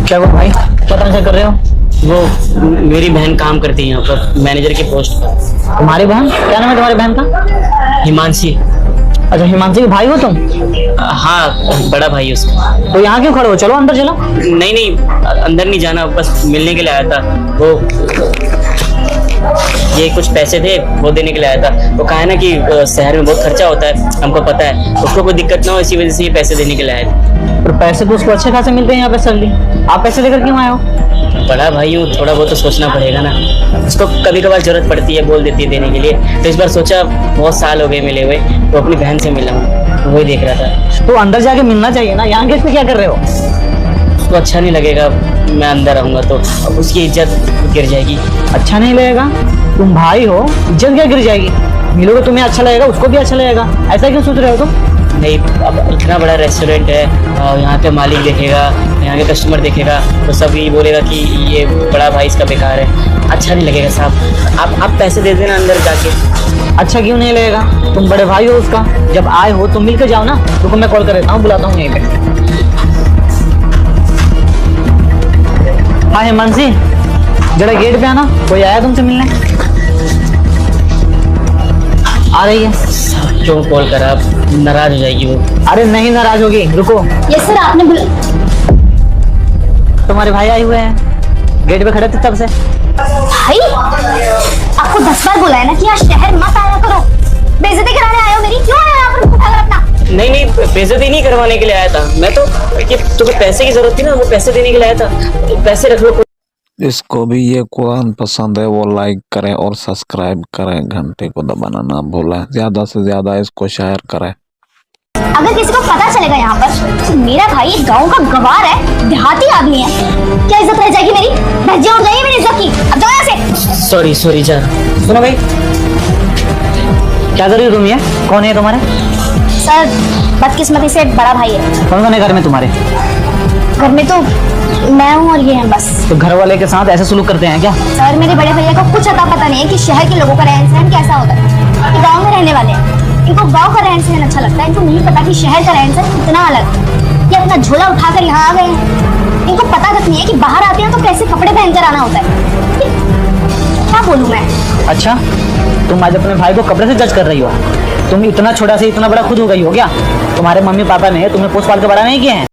क्या हुआ भाई, क्या तंग कर रहे हो? वो मेरी बहन काम करती है यहाँ पर मैनेजर की पोस्ट पर। तुम्हारी बहन? क्या नाम है तुम्हारी बहन का? हिमांशी। अच्छा, हिमांशी के भाई हो तुम? हाँ, बड़ा भाई उसका। तो यहाँ क्यों खड़े हो? चलो अंदर चलो। नहीं नहीं, अंदर नहीं जाना, बस मिलने के लिए आया था। वो ये कुछ पैसे थे, वो देने के लिए आया था। वो कहा है ना कि शहर में बहुत खर्चा होता है, हमको पता है, उसको कोई दिक्कत ना हो, इसी वजह से ये पैसे देने के लिए आया था। पर पैसे तो उसको अच्छे खासे मिलते हैं यहाँ पे सैलरी, आप पैसे लेकर क्यों आए हो? बड़ा भाई हूँ, थोड़ा बहुत तो सोचना पड़ेगा ना। उसको कभी कभार जरूरत पड़ती है, बोल देती है देने के लिए। तो इस बार सोचा, बहुत साल हो गए मिले हुए, तो अपनी बहन से मिला हूँ, तो वही देख रहा था। तो अंदर जाके मिलना चाहिए ना, यहाँ गेट पे क्या कर रहे हो? उसको अच्छा नहीं लगेगा मैं अंदर आऊंगा तो, अब उसकी इज्जत गिर जाएगी। अच्छा नहीं लगेगा? तुम भाई हो, इज्जत क्या गिर जाएगी? मिलोगे तुम्हें अच्छा लगेगा, उसको भी अच्छा लगेगा, ऐसा क्यों सोच रहे हो तुम? नहीं, अब इतना बड़ा रेस्टोरेंट है, यहाँ पे मालिक देखेगा, यहाँ के कस्टमर देखेगा, तो सब ये बोलेगा कि ये बड़ा भाई इसका बेकार है। अच्छा नहीं लगेगा साहब, आप पैसे दे देना अंदर जाके। अच्छा क्यों नहीं लगेगा? तुम बड़े भाई हो उसका, जब आए हो तो मिल के जाओ ना। रुको मैं कॉल कर देता हूँ, बुलाता हूँ यहीं पे। हाँ हिमांशी, जरा गेट पे आना, कोई आया तुमसे मिलने? आ रही है। क्यों कॉल करा? नाराज हो जाएगी वो। अरे नहीं नाराज होगी, रुको। यस सर, आपने तुम्हारे भाई आए हुए हैं, गेट पे खड़े थे तब से। भाई, आपको 10 बार बोला है ना कि यहाँ शहर मत आया करो। बेइज्जती कराने आए हो मेरी, क्यों आए हो यहाँ पर उठाकर अपना? नहीं नहीं, बेइज्जती नहीं करवाने के लिए आया था मैं तो, कि तुम्हें पैसे की जरूरत थी ना, वो पैसे देने के लिए आया था। पैसे रख लो। इसको भी ये कुरान पसंद है वो लाइक करें और सब्सक्राइब करें, घंटे को दबाना ना भूलें, ज्यादा से ज्यादा इसको शेयर करें। अगर किसी को पता चलेगा यहाँ पर तो मेरा भाई एक गाँव का गवार है, देहाती आदमी है, क्या इज्जत रह जाएगी मेरी? धज्जियां उड़ जाएगी मेरी इज्जत की। अब जाओ यहाँ से। सॉरी जा। सुनो भाई, क्या कर रही हो तुम? ये कौन है तुम्हारे? सर, बदकिस्मती से बड़ा भाई है। कौन कौन है घर में तुम्हारे? घर में तो मैं हूँ और ये है बस। तो घर वाले के साथ ऐसे सुलूक करते हैं क्या? सर, मेरे बड़े भैया को कुछ अता पता नहीं है कि शहर के लोगों का रहन सहन कैसा होता है। ये गाँव में रहने वाले हैं, इनको गाँव का रहन सहन अच्छा लगता है, इनको नहीं पता कि शहर का रहन सहन कितना अलग है। ये अपना झोला उठाकर यहाँ आ गए हैं, इनको पता तक नहीं है कि बाहर आते हैं तो कैसे कपड़े पहनकर आना होता है। क्या बोलूँ मैं? अच्छा, तुम आज अपने भाई को कपड़े से जज कर रही हो? तुम इतना छोटा से इतना बड़ा खुद हो गई हो क्या? तुम्हारे मम्मी पापा ने तुम्हें पोस पाल के बड़ा नहीं किए हैं?